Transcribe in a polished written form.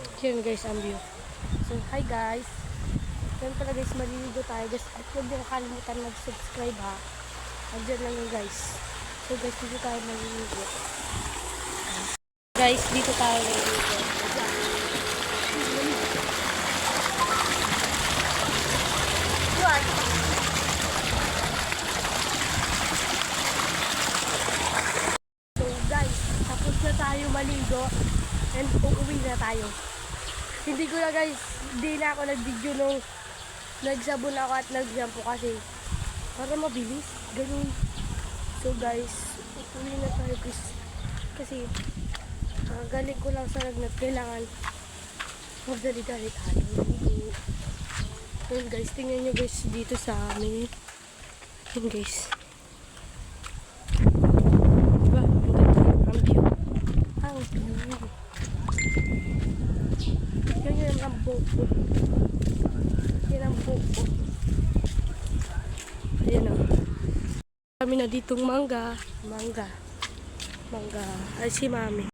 Yun guys, ang view. So, hi guys. Yan pala guys, maliligo tayo guys. At huwag niyo kakalimutan mag-subscribe ha. Andiyan lang yun guys. So guys, dito tayo maliligo. Guys, dito tayo maliligo. So guys, tapos na tayo maligo. And uuwi na tayo. Hindi ko na guys, hindi na ako nag-video nung nagsabon ako at nag-shampoo kasi para mabilis, ganun. So guys, uuwi na tayo guys. Kasi galing ko lang sa lagnat, kailangan magdali-dali tayo. Yun guys, tingnan nyo guys dito sa amin. Yun guys. Diba? Ang view. Ang view. Yan ang buko. Yan ang buko. Ayan o. Kami na ditong mangga. Mangga. Ay si mami.